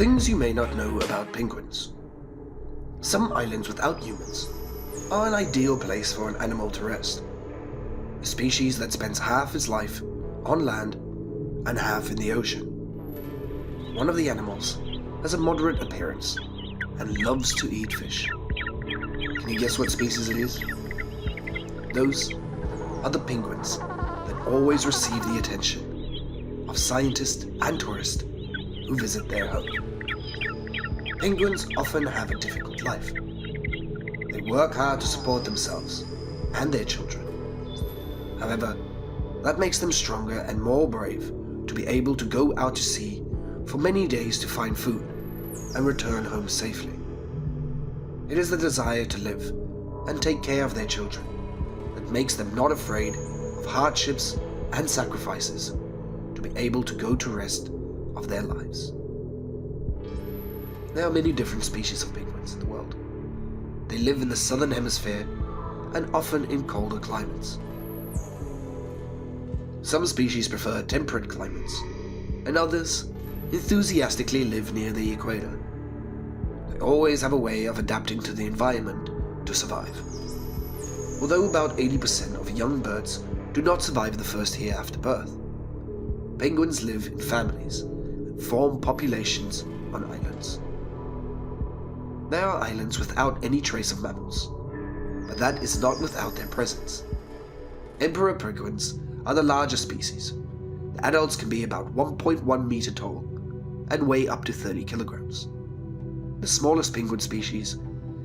Things you may not know about penguins. Some islands without humans are an ideal place for an animal to rest. A species that spends half its life on land and half in the ocean. One of the animals has a moderate appearance and loves to eat fish. Can you guess what species it is? Those are the penguins that always receive the attention of scientists and tourists who visit their home. Penguins often have a difficult life. They work hard to support themselves and their children. However, that makes them stronger and more brave to be able to go out to sea for many days to find food and return home safely. It is the desire to live and take care of their children that makes them not afraid of hardships and sacrifices to be able to go to rest of their lives. There are many different species of penguins in the world. They live in the southern hemisphere and often in colder climates. Some species prefer temperate climates, and others enthusiastically live near the equator. They always have a way of adapting to the environment to survive. Although about 80% of young birds do not survive the first year after birth, penguins live in families and form populations on islands. There are islands without any trace of mammals, but that is not without their presence. Emperor penguins are the largest species. The adults can be about 1.1 meter tall and weigh up to 30 kilograms. The smallest penguin species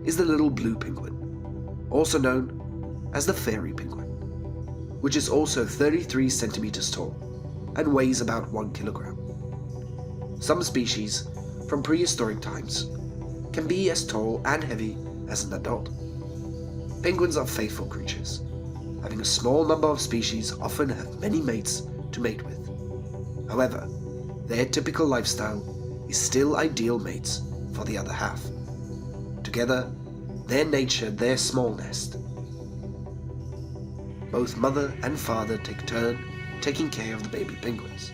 is the little blue penguin, also known as the fairy penguin, which is also 33 centimeters tall and weighs about 1 kilogram. Some species from prehistoric times can be as tall and heavy as an adult. Penguins are faithful creatures. Having a small number of species often have many mates to mate with. However, their typical lifestyle is still ideal mates for the other half. Together, they nurture their small nest. Both mother and father take turn taking care of the baby penguins.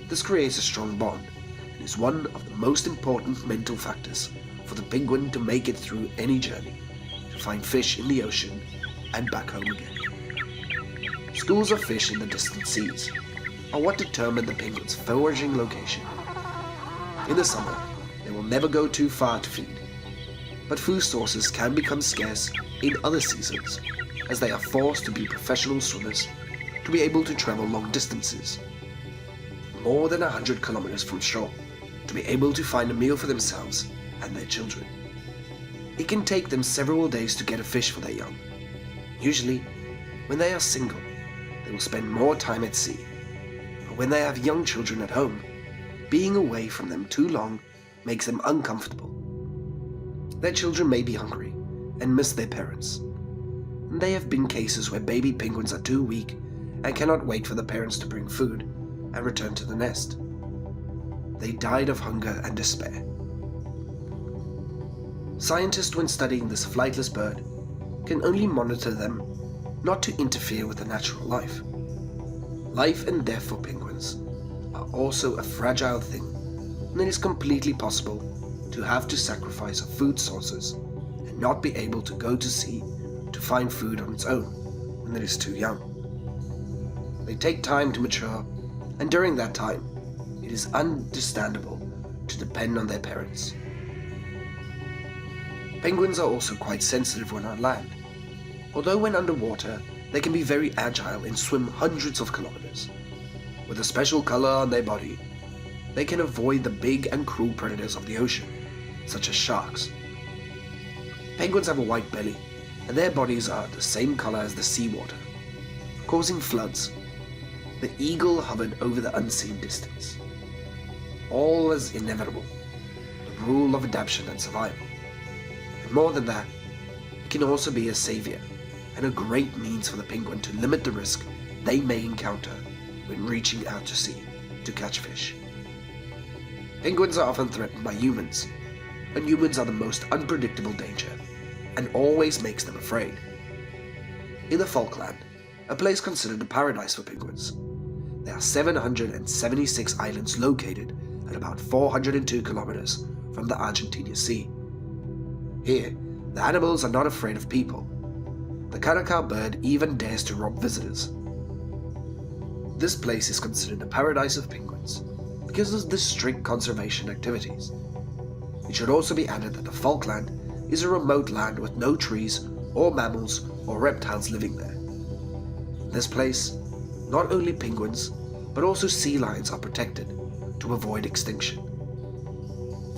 This creates a strong bond and is one of the most important mental factors for the penguin to make it through any journey, to find fish in the ocean and back home again. Schools of fish in the distant seas are what determine the penguin's foraging location. In the summer, they will never go too far to feed, but food sources can become scarce in other seasons as they are forced to be professional swimmers to be able to travel long distances, more than 100 kilometers from shore, to be able to find a meal for themselves and their children. It can take them several days to get a fish for their young. Usually, when they are single, they will spend more time at sea. But when they have young children at home, being away from them too long makes them uncomfortable. Their children may be hungry and miss their parents. And there have been cases where baby penguins are too weak and cannot wait for the parents to bring food and return to the nest. They died of hunger and despair. Scientists, when studying this flightless bird, can only monitor them not to interfere with the natural life. Life and death for penguins are also a fragile thing, and it is completely possible to have to sacrifice of food sources and not be able to go to sea to find food on its own when it is too young. They take time to mature, and during that time, it is understandable to depend on their parents. Penguins are also quite sensitive when on land. Although when underwater, they can be very agile and swim hundreds of kilometers. With a special color on their body, they can avoid the big and cruel predators of the ocean, such as sharks. Penguins have a white belly, and their bodies are the same color as the seawater, causing floods. The eagle hovered over the unseen distance. All is inevitable, the rule of adaptation and survival. And more than that, it can also be a savior and a great means for the penguin to limit the risk they may encounter when reaching out to sea to catch fish. Penguins are often threatened by humans, and humans are the most unpredictable danger and always makes them afraid. In the Falkland, a place considered a paradise for penguins, there are 776 islands located at about 402 kilometers from the Argentina Sea. Here, the animals are not afraid of people. The caracal bird even dares to rob visitors. This place is considered a paradise of penguins because of the strict conservation activities. It should also be added that the Falkland is a remote land with no trees or mammals or reptiles living there. In this place, not only penguins, but also sea lions are protected to avoid extinction.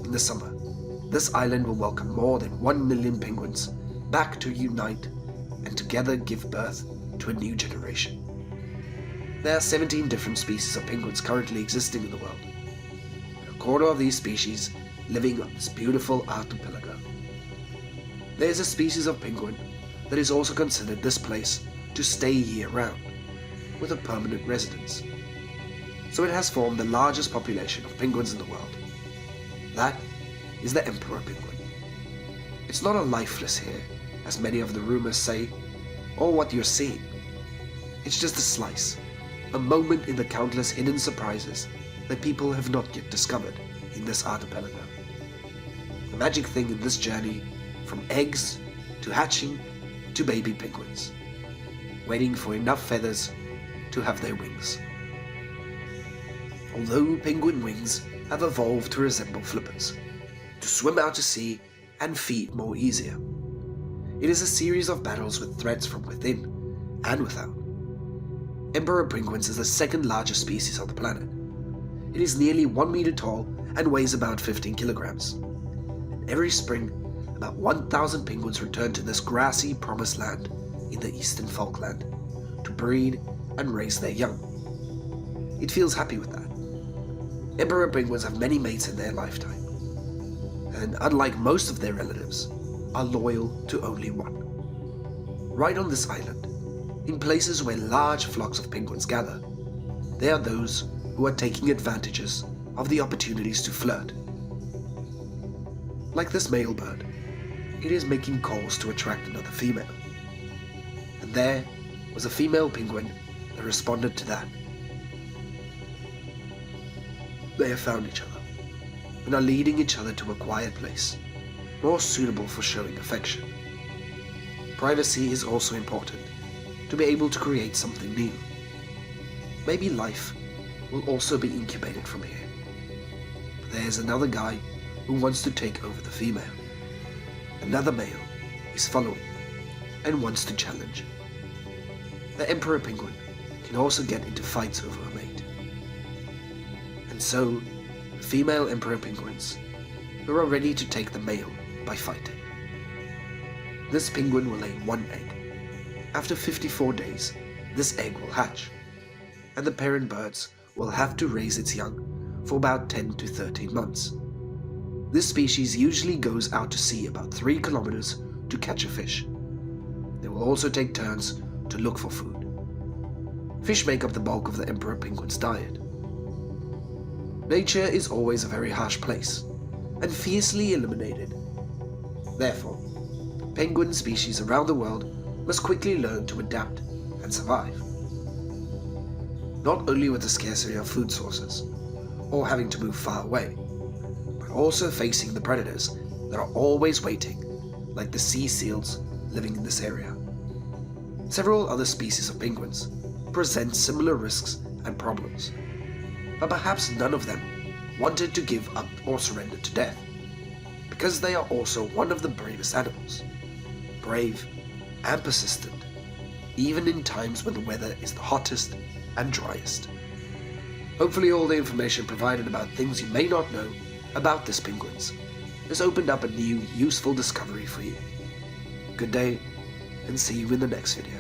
In the summer, this island will welcome more than 1 million penguins back to unite and together give birth to a new generation. There are 17 different species of penguins currently existing in the world, and a quarter of these species living on this beautiful archipelago. There is a species of penguin that is also considered this place to stay year-round, with a permanent residence. So it has formed the largest population of penguins in the world. That is the emperor penguin. It's not a lifeless here, as many of the rumors say, or what you're seeing. It's just a slice, a moment in the countless hidden surprises that people have not yet discovered in this archipelago. The magic thing in this journey, from eggs to hatching to baby penguins, waiting for enough feathers to have their wings. Although penguin wings have evolved to resemble flippers, to swim out to sea and feed more easier. It is a series of battles with threats from within and without. Emperor penguins is the second largest species on the planet. It is nearly 1 meter tall and weighs about 15 kilograms. And every spring, about 1,000 penguins return to this grassy promised land in the eastern Falkland to breed and raise their young. It feels happy with that. Emperor penguins have many mates in their lifetime, and unlike most of their relatives, are loyal to only one. Right on this island, in places where large flocks of penguins gather, there are those who are taking advantages of the opportunities to flirt. Like this male bird, it is making calls to attract another female. And there was a female penguin that responded to that. They have found each other and are leading each other to a quiet place, more suitable for showing affection. Privacy is also important to be able to create something new. Maybe life will also be incubated from here. But there's another guy who wants to take over the female. Another male is following and wants to challenge. The emperor penguin can also get into fights over a mate. And so, the female emperor penguins are ready to take the male by fighting. This penguin will lay one egg. After 54 days, this egg will hatch, and the parent birds will have to raise its young for about 10 to 13 months. This species usually goes out to sea about 3 kilometers to catch a fish. They will also take turns to look for food. Fish make up the bulk of the emperor penguin's diet. Nature is always a very harsh place, and fiercely eliminated. Therefore, penguin species around the world must quickly learn to adapt and survive. Not only with the scarcity of food sources, or having to move far away, but also facing the predators that are always waiting, like the sea seals living in this area. Several other species of penguins present similar risks and problems, but perhaps none of them wanted to give up or surrender to death, because they are also one of the bravest animals. Brave and persistent, even in times when the weather is the hottest and driest. Hopefully all the information provided about things you may not know about these penguins has opened up a new useful discovery for you. Good day, and see you in the next video.